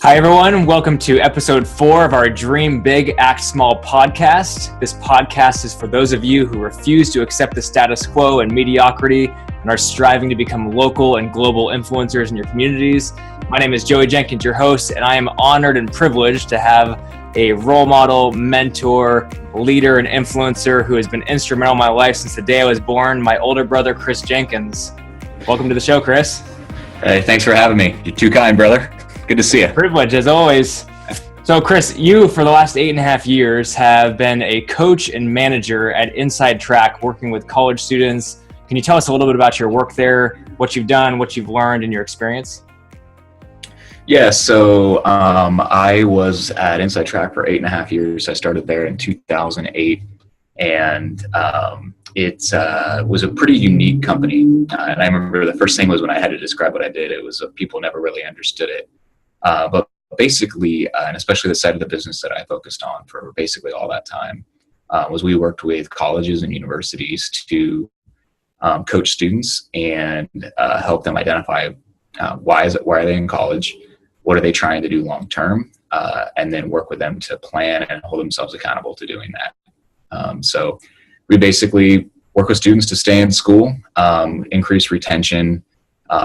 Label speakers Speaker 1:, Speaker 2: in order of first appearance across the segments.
Speaker 1: Hi, everyone. Welcome to episode 4 of our Dream Big, Act Small podcast. This podcast is for those of you who refuse to accept the status quo and mediocrity and are striving to become local and global influencers in your communities. My name is Joey Jenkins, your host, and I am honored and privileged to have a role model, mentor, leader, and influencer who has been instrumental in my life since the day I was born, my older brother, Chris Jenkins. Welcome to the show, Chris.
Speaker 2: Hey, thanks for having me. You're too kind, brother. Good to see you.
Speaker 1: Privilege, as always. So, Chris, you, for the last 8.5 years, have been a coach and manager at Inside Track, working with college students. Can you tell us a little bit about your work there, what you've done, what you've learned in your experience?
Speaker 2: Yeah, so I was at Inside Track for 8.5 years. I started there in 2008, and it was a pretty unique company. And I remember the first thing was when I had to describe what I did, it was people never really understood it. But basically, and especially the side of the business that I focused on for basically all that time, was we worked with colleges and universities to coach students and help them identify why are they in college, what are they trying to do long term, and then work with them to plan and hold themselves accountable to doing that. So we basically work with students to stay in school, increase retention.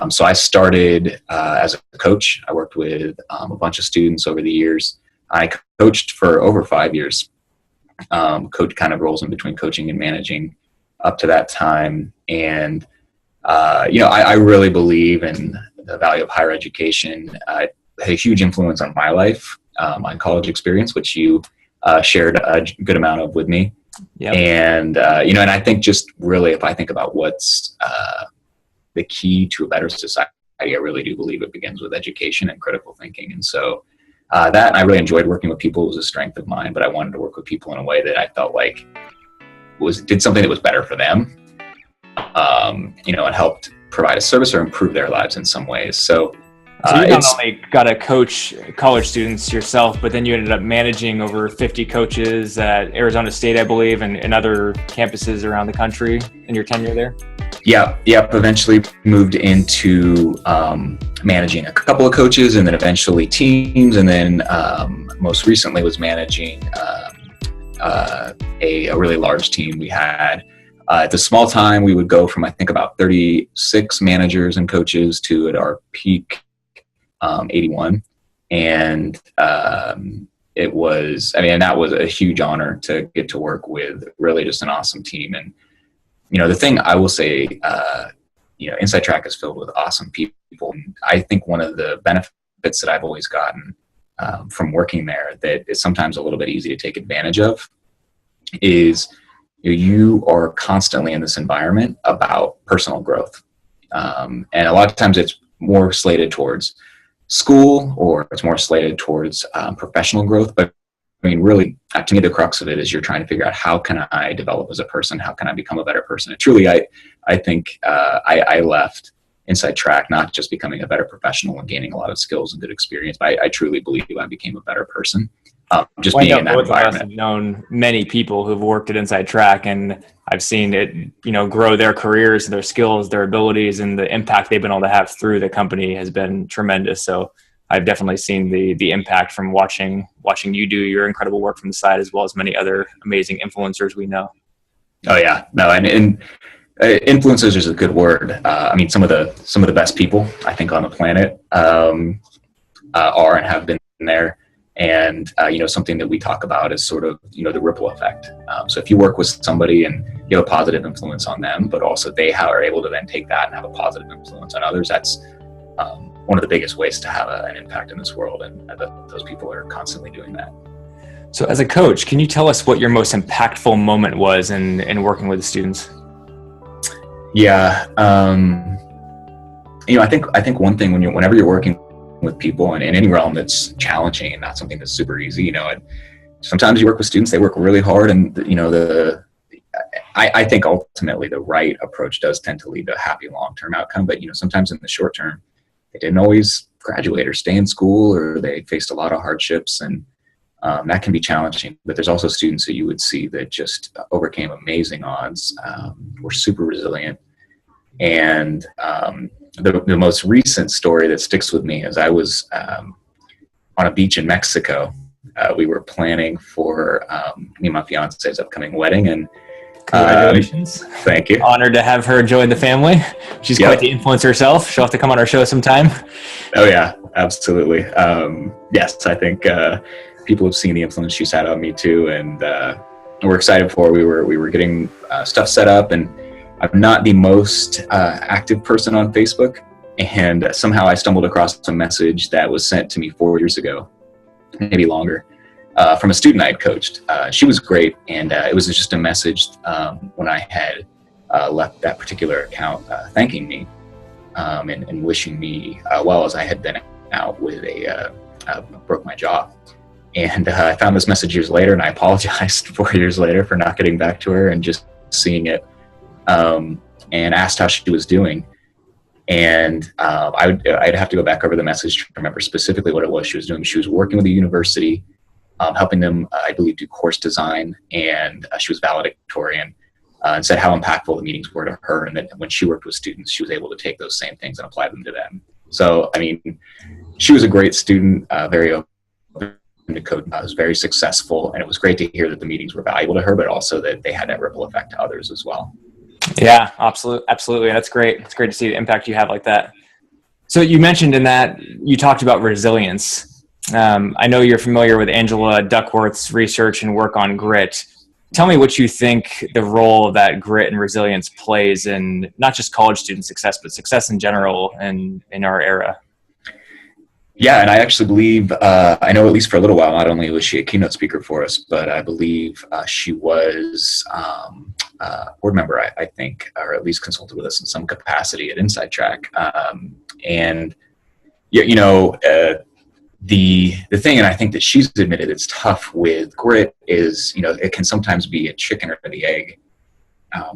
Speaker 2: So I started as a coach. I worked with a bunch of students over the years. I coached for over 5 years. Coach kind of rolls in between coaching and managing up to that time. And, I really believe in the value of higher education. It had a huge influence on my life, my college experience, which you shared a good amount of with me. Yep. And, and I think just really, if I think about what's the key to a better society, I really do believe it begins with education and critical thinking. And so that I really enjoyed working with people. It was a strength of mine, but I wanted to work with people in a way that I felt like did something that was better for them, and helped provide a service or improve their lives in some ways. So
Speaker 1: you not only got to coach college students yourself, but then you ended up managing over 50 coaches at Arizona State, I believe, and other campuses around the country in your tenure there?
Speaker 2: Yeah. Eventually moved into managing a couple of coaches and then eventually teams. And then most recently was managing a really large team we had. At the small time, we would go from, I think, about 36 managers and coaches to at our peak 81. And it was, that was a huge honor to get to work with really just an awesome team. And, the thing I will say, Inside Track is filled with awesome people. And I think one of the benefits that I've always gotten from working there that is sometimes a little bit easy to take advantage of is you are constantly in this environment about personal growth. And a lot of times it's more slated towards school or it's more slated towards professional growth. But really, to me, the crux of it is you're trying to figure out how can I develop as a person? How can I become a better person? And truly, I think I left Inside Track not just becoming a better professional and gaining a lot of skills and good experience, but I truly believe I became a better person. Just being in that environment.
Speaker 1: I've known many people who've worked at Inside Track, and I've seen it, grow their careers, their skills, their abilities, and the impact they've been able to have through the company has been tremendous. So I've definitely seen the impact from watching you do your incredible work from the side, as well as many other amazing influencers we know.
Speaker 2: Oh yeah, no, and influencers is a good word. Some of the best people I think on the planet are and have been there. And, something that we talk about is sort of, the ripple effect. So if you work with somebody and you have a positive influence on them, but also they are able to then take that and have a positive influence on others, that's one of the biggest ways to have an impact in this world. And those people are constantly doing that.
Speaker 1: So as a coach, can you tell us what your most impactful moment was in working with the students?
Speaker 2: Yeah. I think one thing whenever you're working with people and in any realm that's challenging and not something that's super easy, sometimes you work with students, they work really hard, and I think ultimately the right approach does tend to lead to a happy long-term outcome, but sometimes in the short term they didn't always graduate or stay in school, or they faced a lot of hardships, and that can be challenging. But there's also students that you would see that just overcame amazing odds, were super resilient. And the most recent story that sticks with me is I was on a beach in Mexico. We were planning for me and my fiance's upcoming wedding, and
Speaker 1: congratulations.
Speaker 2: Thank you.
Speaker 1: Honored to have her join the family. She's quite the influencer herself. She'll have to come on our show sometime.
Speaker 2: Oh yeah, absolutely. Yes, I think people have seen the influence she's had on me too, and we're excited for her. We were getting stuff set up, and I'm not the most active person on Facebook, and somehow I stumbled across a message that was sent to me 4 years ago, maybe longer, from a student I had coached. She was great, and it was just a message when I had left that particular account thanking me and wishing me well, as I had been out with broke my jaw. And I found this message years later, and I apologized 4 years later for not getting back to her and just seeing it, and asked how she was doing. And I'd have to go back over the message to remember specifically what it was she was doing. She was working with a university, helping them, I believe, do course design, and she was valedictorian, and said how impactful the meetings were to her, and that when she worked with students, she was able to take those same things and apply them to them. So, I mean, she was a great student, very open to code, was very successful, and it was great to hear that the meetings were valuable to her, but also that they had that ripple effect to others as well.
Speaker 1: Yeah, absolutely. That's great. It's great to see the impact you have like that. So you mentioned in that, you talked about resilience. I know you're familiar with Angela Duckworth's research and work on grit. Tell me what you think the role of that grit and resilience plays in not just college student success, but success in general and in our era.
Speaker 2: Yeah, and I actually believe, I know at least for a little while, not only was she a keynote speaker for us, but I believe she was a board member, I think, or at least consulted with us in some capacity at Inside Track. And, you know, the thing, and I think that she's admitted it's tough with grit, is, you know, it can sometimes be a chicken or the egg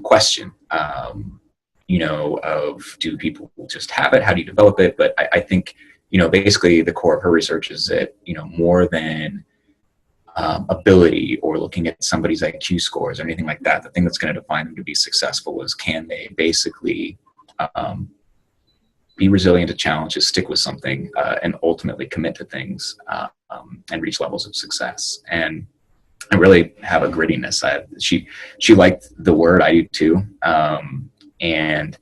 Speaker 2: question, you know, of do people just have it? How do you develop it? But I think, you know, basically the core of her research is that, you know, more than ability or looking at somebody's IQ scores or anything like that, the thing that's going to define them to be successful is, can they basically be resilient to challenges, stick with something, and ultimately commit to things and reach levels of success. And I really have a grittiness. She liked the word, I do too. And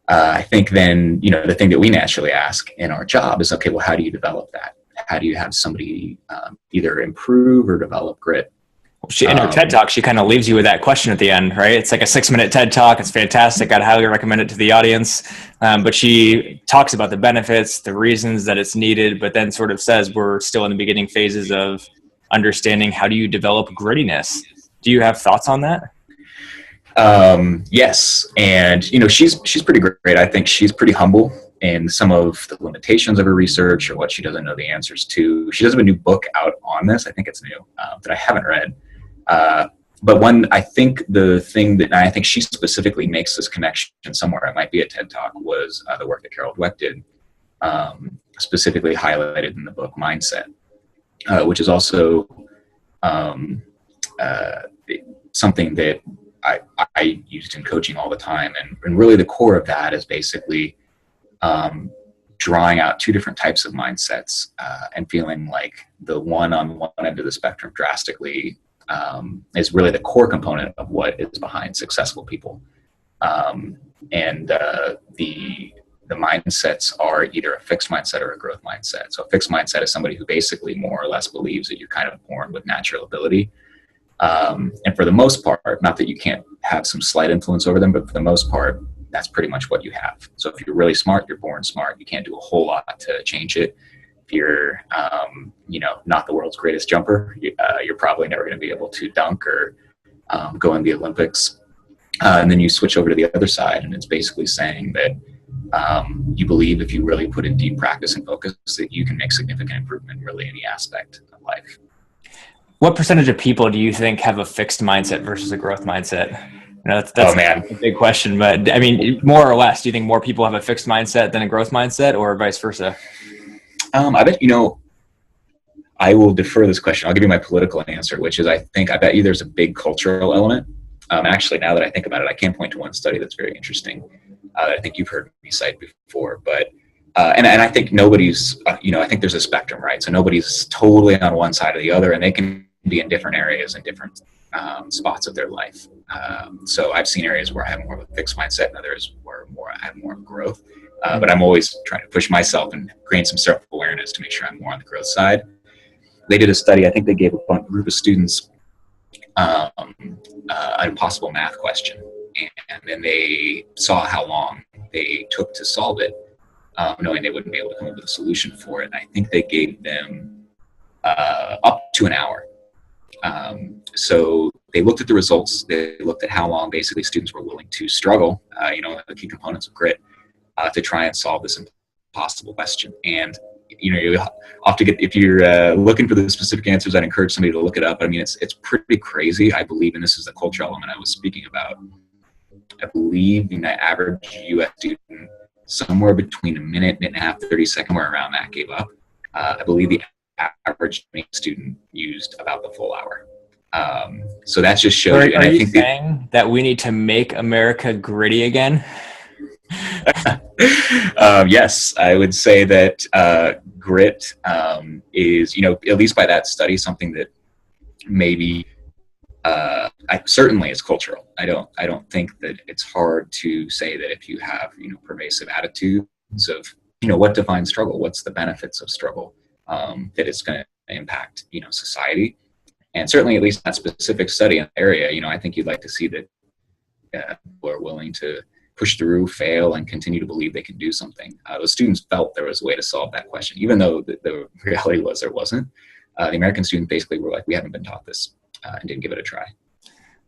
Speaker 2: I think then, you know, the thing that we naturally ask in our job is, okay, well, how do you develop that? How do you have somebody either improve or develop grit?
Speaker 1: In her TED Talk, she kind of leaves you with that question at the end, right? It's like a 6-minute TED Talk. It's fantastic. I'd highly recommend it to the audience. But she talks about the benefits, the reasons that it's needed, but then sort of says we're still in the beginning phases of understanding how do you develop grittiness. Do you have thoughts on that?
Speaker 2: Yes. And, you know, she's pretty great. I think she's pretty humble in some of the limitations of her research or what she doesn't know the answers to. She does have a new book out on this. I think it's new, that I haven't read. But I think the thing that I think she specifically makes this connection somewhere, it might be a TED Talk, was the work that Carol Dweck did, specifically highlighted in the book Mindset, which is also something that I used in coaching all the time. And really the core of that is basically drawing out two different types of mindsets and feeling like the one on one end of the spectrum drastically is really the core component of what is behind successful people. And the mindsets are either a fixed mindset or a growth mindset. So a fixed mindset is somebody who basically more or less believes that you're kind of born with natural ability. And for the most part, not that you can't have some slight influence over them, but for the most part, that's pretty much what you have. So if you're really smart, you're born smart. You can't do a whole lot to change it. If you're, you know, not the world's greatest jumper, you're probably never going to be able to dunk or go in the Olympics. And then you switch over to the other side, and it's basically saying that you believe if you really put in deep practice and focus that you can make significant improvement in really any aspect of life.
Speaker 1: What percentage of people do you think have a fixed mindset versus a growth mindset? You know, that's a big question, but I mean, more or less, do you think more people have a fixed mindset than a growth mindset, or vice versa?
Speaker 2: I bet, you know, I will defer this question. I'll give you my political answer, which is I bet you there's a big cultural element. Actually, now that I think about it, I can point to one study that's very interesting that I think you've heard me cite before, but And I think nobody's, I think there's a spectrum, right? So nobody's totally on one side or the other, and they can be in different areas and different spots of their life. So I've seen areas where I have more of a fixed mindset and others where I have more growth. But I'm always trying to push myself and gain some self-awareness to make sure I'm more on the growth side. They did a study. I think they gave a group of students an impossible math question, and then they saw how long they took to solve it, knowing they wouldn't be able to come up with a solution for it. And I think they gave them up to an hour. So they looked at the results. They looked at how long basically students were willing to struggle, the key components of grit, to try and solve this impossible question. And you have to get, if you're looking for the specific answers, I'd encourage somebody to look it up. I mean, it's pretty crazy. I believe, and this is the cultural element I was speaking about, I believe the average U.S. student, somewhere between a minute and a half, 30 seconds, somewhere around that, gave up. I believe the average student used about the full hour. So that just shows you. And
Speaker 1: I think saying that we need to make America gritty again?
Speaker 2: Yes, I would say that grit is, at least by that study, something that maybe certainly is cultural. I don't think that it's hard to say that if you have pervasive attitudes of what defines struggle, what's the benefits of struggle, that it's going to impact society. And certainly, at least in that specific study in the area, I think you'd like to see that people are willing to push through, fail, and continue to believe they can do something. Those students felt there was a way to solve that question, even though the reality was there wasn't. The American students basically were like, we haven't been taught this, and didn't give it a try.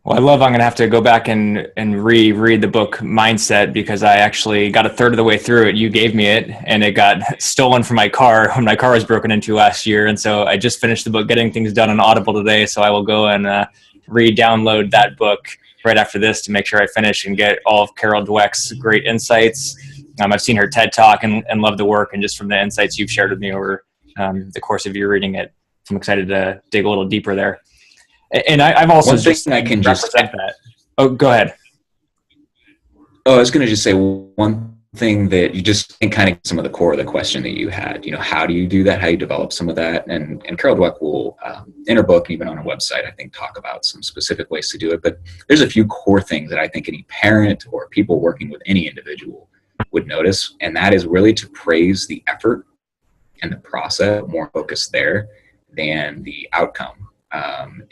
Speaker 1: Well, I'm going to have to go back and reread the book Mindset, because I actually got a third of the way through it. You gave me it, and it got stolen from my car when my car was broken into last year. And so I just finished the book, Getting Things Done on Audible today. So I will go and re-download that book right after this to make sure I finish and get all of Carol Dweck's great insights. I've seen her TED Talk and love the work, and just from the insights you've shared with me over the course of you reading it, I'm excited to dig a little deeper there. And I've also
Speaker 2: I can represent
Speaker 1: that. Oh, go ahead.
Speaker 2: Oh, I was going to just say one thing that you just think kind of some of the core of the question that you had. How do you do that? How do you develop some of that? And Carol Dweck will, in her book, even on her website, I think, talk about some specific ways to do it. But there's a few core things that I think any parent or people working with any individual would notice, and that is really to praise the effort and the process, more focused there than the outcome.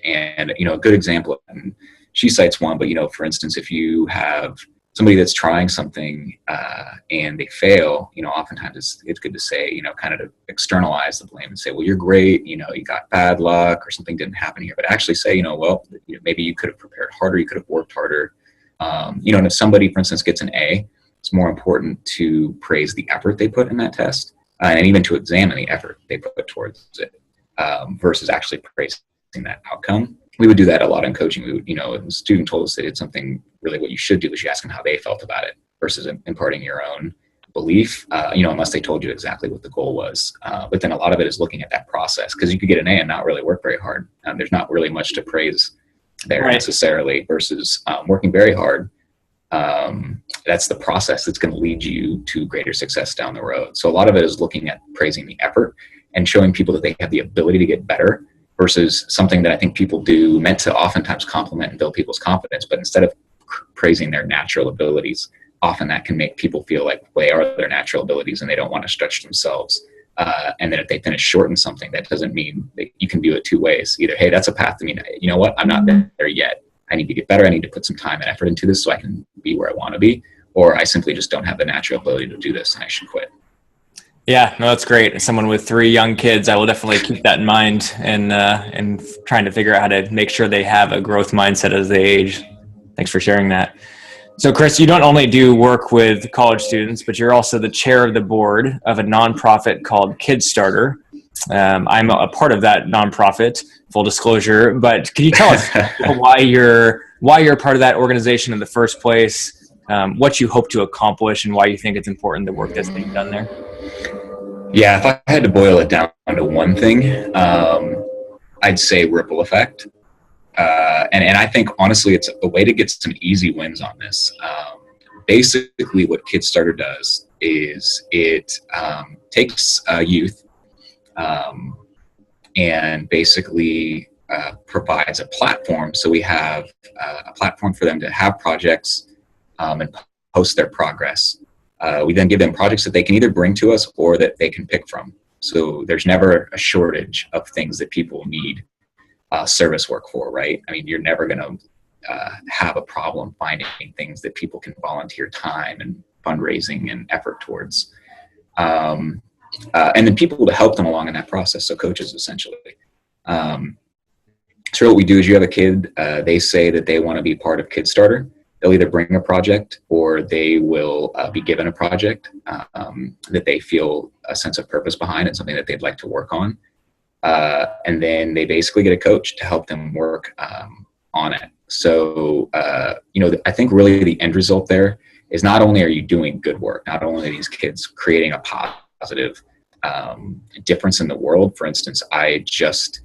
Speaker 2: And a good example, and she cites one, but for instance, if you have somebody that's trying something and they fail, oftentimes it's good to say, kind of to externalize the blame and say, well, you're great, you got bad luck or something didn't happen here, but actually say, maybe you could have prepared harder, you could have worked harder. And if somebody, for instance, gets an A, it's more important to praise the effort they put in that test, and even to examine the effort they put towards it, versus actually praising that outcome. We would do that a lot in coaching. We would, if a student told us they did something, really what you should do is you ask them how they felt about it versus imparting your own belief, unless they told you exactly what the goal was. But then a lot of it is looking at that process, because you could get an A and not really work very hard. There's not really much to praise there necessarily, versus working very hard. That's the process that's going to lead you to greater success down the road. So a lot of it is looking at praising the effort and showing people that they have the ability to get better, versus something that I think people do meant to oftentimes compliment and build people's confidence. But instead of praising their natural abilities, often that can make people feel like they are their natural abilities and they don't want to stretch themselves. And then if they finish short in something, that doesn't mean that you can view it two ways. Either, hey, that's a path to me. You know what? I'm not there yet. I need to get better. I need to put some time and effort into this so I can be where I want to be. Or I simply just don't have the natural ability to do this and I should quit.
Speaker 1: Yeah, no, that's great. As someone with 3 young kids, I will definitely keep that in mind and trying to figure out how to make sure they have a growth mindset as they age. Thanks for sharing that. So, Chris, you don't only do work with college students, but you're also the chair of the board of a nonprofit called Kidstarter. I'm a part of that nonprofit, full disclosure. But can you tell us why you're part of that organization in the first place, what you hope to accomplish, and why you think it's important, the work that's being done there?
Speaker 2: Yeah, if I had to boil it down to one thing, I'd say ripple effect. And I think, honestly, it's a way to get some easy wins on this. basically what Kidstarter does is it takes youth and basically provides a platform. So we have a platform for them to have projects and post their progress. We then give them projects that they can either bring to us or that they can pick from. So there's never a shortage of things that people need service work for, right? I mean, you're never going to have a problem finding things that people can volunteer time and fundraising and effort towards. And then people to help them along in that process. So coaches, essentially. So what we do is you have a kid, they say that they want to be part of Kidstarter. They'll either bring a project or they will be given a project that they feel a sense of purpose behind and something that they'd like to work on. And then they basically get a coach to help them work on it. So, I think really the end result there is not only are you doing good work, not only are these kids creating a positive difference in the world. For instance, I just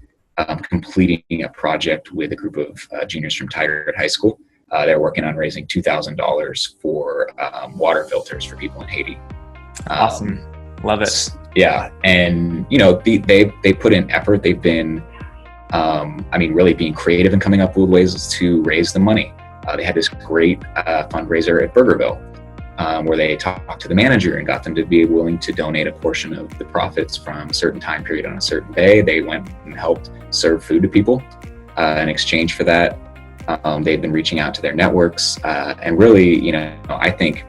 Speaker 2: completing a project with a group of juniors from Tiger High School. They're working on raising $2,000 for water filters for people in Haiti.
Speaker 1: Awesome. Love it.
Speaker 2: Yeah. And, they put in effort. They've been, really being creative and coming up with ways to raise the money. They had this great fundraiser at Burgerville where they talked to the manager and got them to be willing to donate a portion of the profits from a certain time period on a certain day. They went and helped serve food to people in exchange for that. They've been reaching out to their networks and really, I think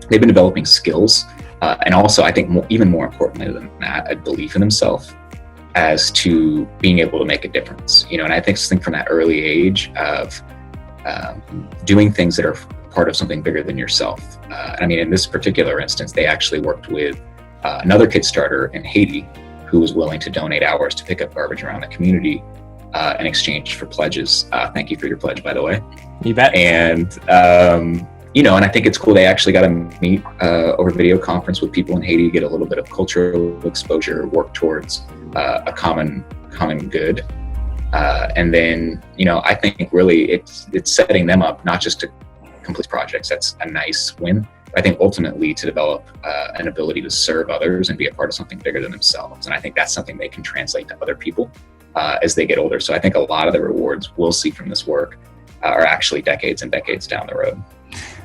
Speaker 2: they've been developing skills and also I think even more importantly than that, a belief in themselves as to being able to make a difference, and I think from that early age of doing things that are part of something bigger than yourself. In this particular instance, they actually worked with another Kidstarter in Haiti who was willing to donate hours to pick up garbage around the community in exchange for pledges. Thank you for your pledge, by the way.
Speaker 1: You bet.
Speaker 2: And, and I think it's cool. They actually got to meet over video conference with people in Haiti, get a little bit of cultural exposure, work towards a common good. And then, I think really it's setting them up not just to complete projects. That's a nice win. I think ultimately to develop an ability to serve others and be a part of something bigger than themselves. And I think that's something they can translate to other people as they get older. So I think a lot of the rewards we'll see from this work are actually decades and decades down the road.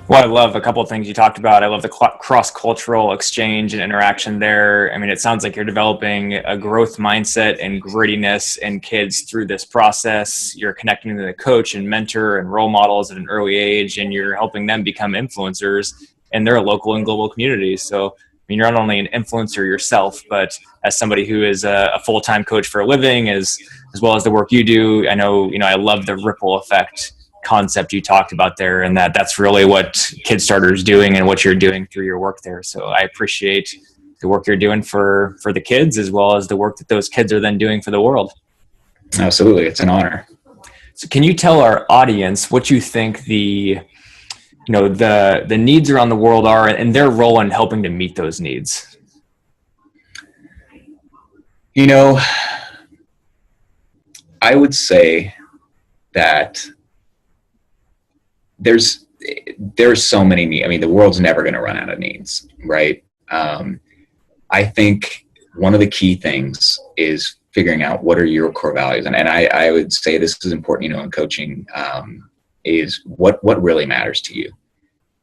Speaker 1: Well, I love a couple of things you talked about. I love the cross-cultural exchange and interaction there. It sounds like you're developing a growth mindset and grittiness in kids through this process. You're connecting to the coach and mentor and role models at an early age, and you're helping them become influencers in their local and global communities. So, you're not only an influencer yourself, but as somebody who is a full-time coach for a living, as well as the work you do, I know, I love the ripple effect concept you talked about there, and that's really what Kidstarter is doing and what you're doing through your work there. So I appreciate the work you're doing for the kids, as well as the work that those kids are then doing for the world.
Speaker 2: Absolutely. It's an honor.
Speaker 1: So can you tell our audience what you think the needs around the world are and their role in helping to meet those needs?
Speaker 2: I would say that there's so many needs. The world's never going to run out of needs, right? I think one of the key things is figuring out what are your core values. And I would say this is important, in coaching, is what really matters to you.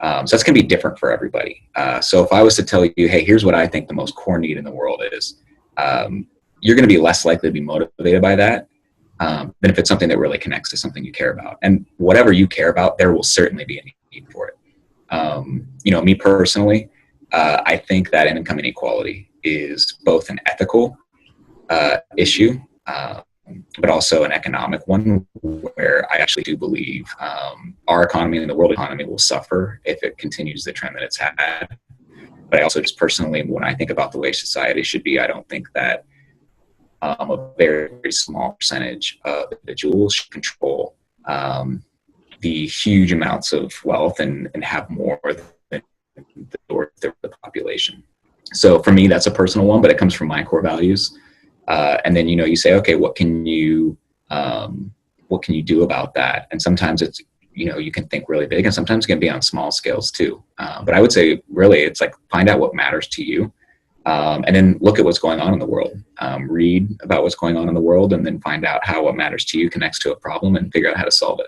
Speaker 2: So that's going to be different for everybody. So if I was to tell you, hey, here's what I think the most core need in the world is, you're going to be less likely to be motivated by that than if it's something that really connects to something you care about. And whatever you care about, there will certainly be a need for it. Me personally, I think that income inequality is both an ethical issue, but also an economic one, where I actually do believe our economy and the world economy will suffer if it continues the trend that it's had. But I also just personally, when I think about the way society should be, I don't think that a very, very small percentage of individuals should control the huge amounts of wealth and have more than the population. So for me, that's a personal one, but it comes from my core values. And then, you say, okay, what can you do about that? And sometimes it's, you can think really big, and sometimes it can be on small scales too. But I would say really it's like find out what matters to you. And then look at what's going on in the world, read about what's going on in the world, and then find out how what matters to you connects to a problem and figure out how to solve it.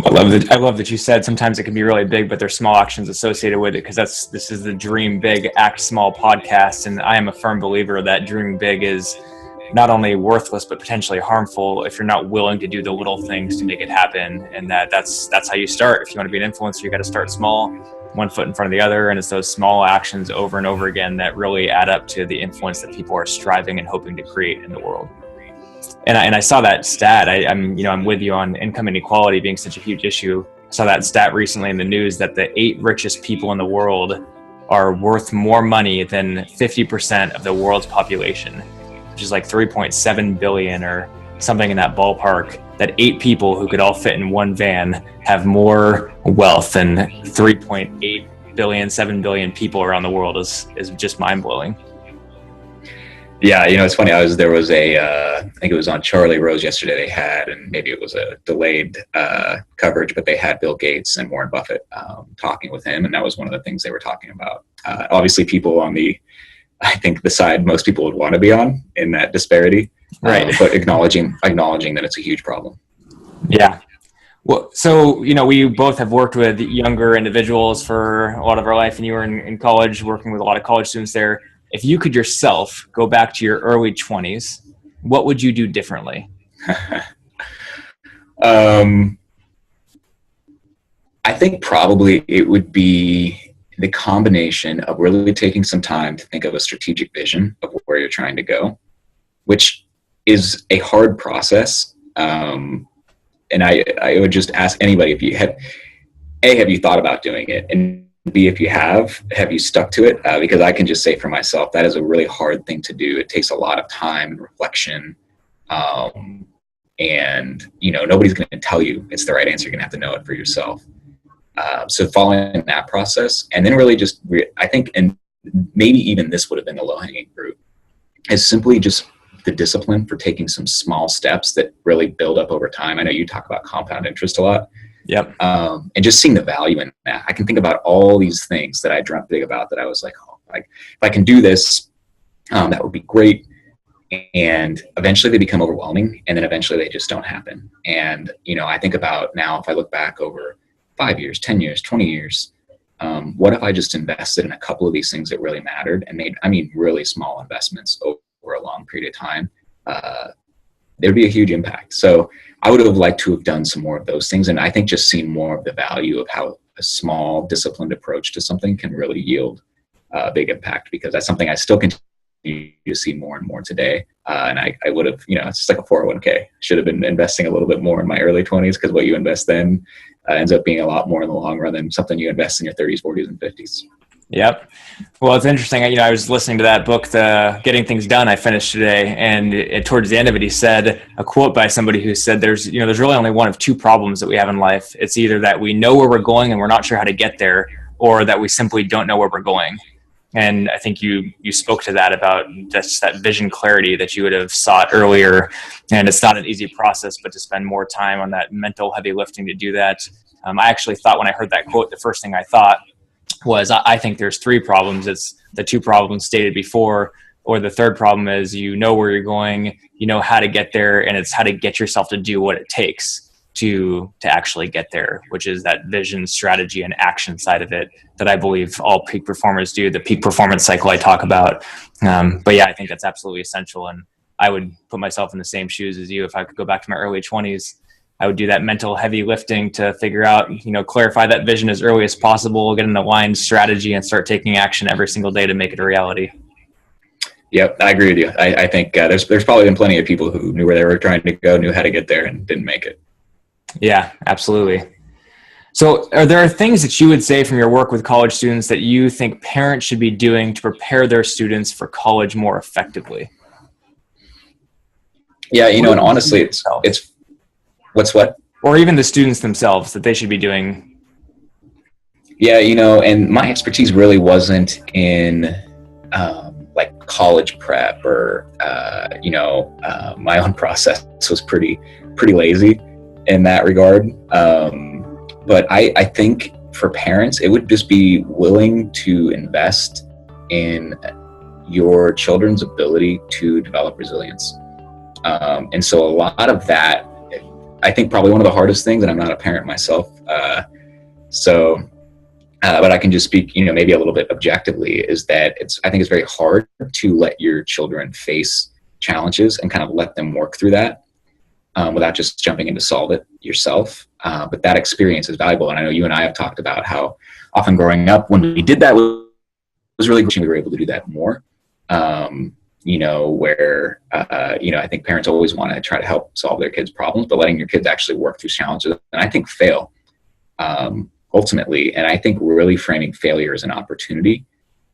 Speaker 1: I love that you said sometimes it can be really big, but there's small actions associated with it, because this is the Dream Big, Act Small podcast. And I am a firm believer that dreaming big is not only worthless, but potentially harmful if you're not willing to do the little things to make it happen. And that's how you start. If you want to be an influencer, you got to start small, one foot in front of the other. And it's those small actions over and over again that really add up to the influence that people are striving and hoping to create in the world. And I saw that stat. I'm with you on income inequality being such a huge issue. I saw that stat recently in the news that the 8 richest people in the world are worth more money than 50% of the world's population, which is like 3.7 billion or something in that ballpark. That 8 people who could all fit in one van have more wealth than 3.8 billion, 7 billion people around the world is just mind blowing.
Speaker 2: Yeah, it's funny. There was I think it was on Charlie Rose yesterday. They had, and maybe it was a delayed coverage, but they had Bill Gates and Warren Buffett talking with him, and that was one of the things they were talking about. Obviously, people on I think the side most people would want to be on in that disparity,
Speaker 1: right?
Speaker 2: But acknowledging that it's a huge problem.
Speaker 1: Yeah. Well, so we both have worked with younger individuals for a lot of our life, and you were in college working with a lot of college students there. If you could yourself go back to your early 20s, what would you do differently?
Speaker 2: I think probably it would be the combination of really taking some time to think of a strategic vision of where you're trying to go, which is a hard process. And I would just ask anybody, if you have you thought about doing it? And B, if you have you stuck to it? Because I can just say for myself, that is a really hard thing to do. It takes a lot of time and reflection. And nobody's going to tell you it's the right answer. You're going to have to know it for yourself. So following that process, and then really just, I think, and maybe even this would have been the low-hanging fruit, is simply just the discipline for taking some small steps that really build up over time. I know you talk about compound interest a lot.
Speaker 1: Yep.
Speaker 2: And just seeing the value in that. I can think about all these things that I dreamt big about that I was like, if I can do this, that would be great. And eventually they become overwhelming, and then eventually they just don't happen. And, I think about now, if I look back over 5 years, 10 years, 20 years, what if I just invested in a couple of these things that really mattered and made, really small investments over a long period of time? There'd be a huge impact. So I would have liked to have done some more of those things. And I think just seeing more of the value of how a small, disciplined approach to something can really yield a big impact, because that's something I still continue to see more and more today. And I would have, it's just like a 401k. Should have been investing a little bit more in my early 20s, because what you invest then ends up being a lot more in the long run than something you invest in your 30s, 40s, and 50s.
Speaker 1: Yep. Well, it's interesting. I was listening to that book, the Getting Things Done, I finished today. And towards the end of it, he said a quote by somebody who said, there's really only one of 2 problems that we have in life. It's either that we know where we're going and we're not sure how to get there, or that we simply don't know where we're going. And I think you spoke to that about just that vision clarity that you would have sought earlier. And it's not an easy process, but to spend more time on that mental heavy lifting to do that. I actually thought, when I heard that quote, the first thing I thought was, I think there's 3 problems. It's the 2 problems stated before, or the third problem is you know where you're going, you know how to get there, and it's how to get yourself to do what it takes to actually get there, which is that vision, strategy, and action side of it that I believe all peak performers do, the peak performance cycle I talk about. But yeah, I think that's absolutely essential. And I would put myself in the same shoes as you. If I could go back to my early 20s, I would do that mental heavy lifting to figure out, clarify that vision as early as possible, get an aligned strategy, and start taking action every single day to make it a reality.
Speaker 2: Yep, I agree with you. I think there's probably been plenty of people who knew where they were trying to go, knew how to get there, and didn't make it.
Speaker 1: Yeah, absolutely. So are there things that you would say from your work with college students that you think parents should be doing to prepare their students for college more effectively?
Speaker 2: Yeah, and honestly, it's what?
Speaker 1: Or even the students themselves that they should be doing.
Speaker 2: Yeah, and my expertise really wasn't in like college prep or, my own process was pretty lazy in that regard. But I think for parents, it would just be willing to invest in your children's ability to develop resilience. And so a lot of that, I think probably one of the hardest things, and I'm not a parent myself, but I can just speak, maybe a little bit objectively, is that I think it's very hard to let your children face challenges and kind of let them work through that without just jumping in to solve it yourself. But that experience is valuable. And I know you and I have talked about how often growing up, when we did that, was really great. We were able to do that more. Where I think parents always want to try to help solve their kids' problems, but letting your kids actually work through challenges, and I think fail ultimately. And I think really framing failure as an opportunity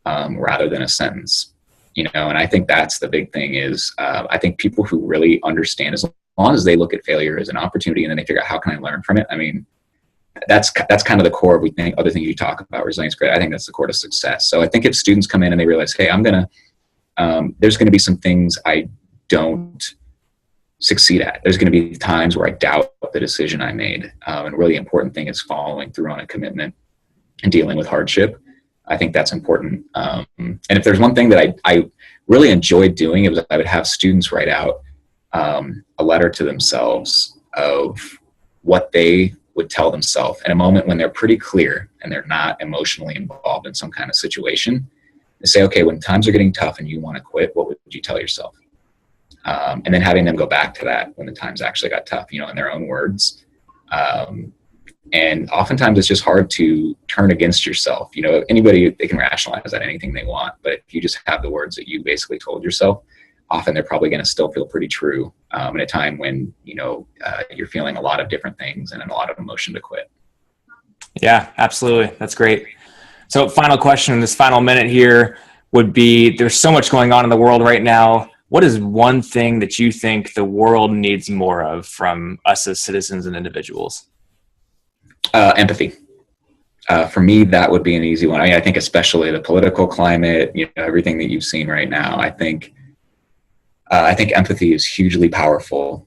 Speaker 2: rather than a sentence. And I think that's the big thing is I think people who really understand, as long as they look at failure as an opportunity and then they figure out how can I learn from it. I mean, that's kind of the core of, we think, other things you talk about, resilience, great. I think that's the core to success. So I think if students come in and they realize, hey, there's going to be some things I don't succeed at. There's going to be times where I doubt the decision I made. And a really important thing is following through on a commitment and dealing with hardship. I think that's important. And if there's one thing that I really enjoyed doing, it was I would have students write out a letter to themselves of what they would tell themselves in a moment when they're pretty clear and they're not emotionally involved in some kind of situation. They say, okay, when times are getting tough and you want to quit, what would you tell yourself? And then having them go back to that when the times actually got tough, in their own words. And oftentimes it's just hard to turn against yourself. Anybody, they can rationalize that anything they want, but if you just have the words that you basically told yourself, often they're probably going to still feel pretty true in a time when, you're feeling a lot of different things and a lot of emotion to quit.
Speaker 1: Yeah, absolutely. That's great. So final question in this final minute here would be, there's so much going on in the world right now. What is one thing that you think the world needs more of from us as citizens and individuals?
Speaker 2: Empathy. For me, that would be an easy one. I think especially the political climate, everything that you've seen right now, I think empathy is hugely powerful.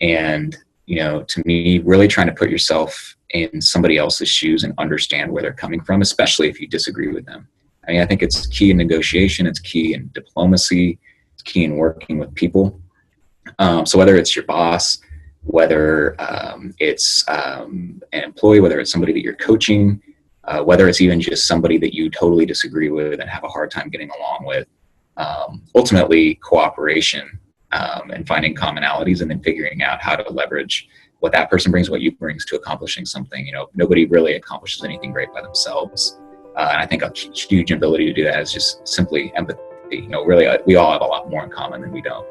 Speaker 2: And, to me, really trying to put yourself in somebody else's shoes and understand where they're coming from, especially if you disagree with them. I think it's key in negotiation. It's key in diplomacy. It's key in working with people. So whether it's your boss, whether it's an employee, whether it's somebody that you're coaching, whether it's even just somebody that you totally disagree with and have a hard time getting along with, ultimately cooperation and finding commonalities and then figuring out how to leverage what that person brings, what you brings to accomplishing something. Nobody really accomplishes anything great by themselves. And I think a huge ability to do that is just simply empathy. Really, we all have a lot more in common than we don't.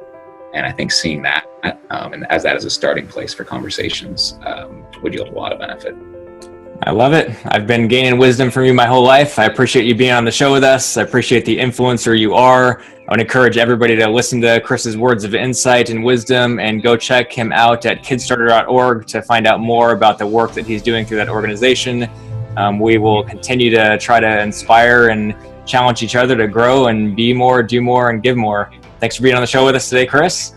Speaker 2: And I think seeing that and as that as a starting place for conversations would yield a lot of benefit.
Speaker 1: I love it. I've been gaining wisdom from you my whole life. I appreciate you being on the show with us. I appreciate the influencer you are. I would encourage everybody to listen to Chris's words of insight and wisdom and go check him out at kidstarter.org to find out more about the work that he's doing through that organization. We will continue to try to inspire and challenge each other to grow and be more, do more, and give more. Thanks for being on the show with us today, Chris.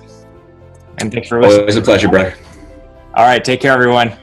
Speaker 1: And thanks for listening.
Speaker 2: Always a pleasure, brother.
Speaker 1: All right. Take care, everyone.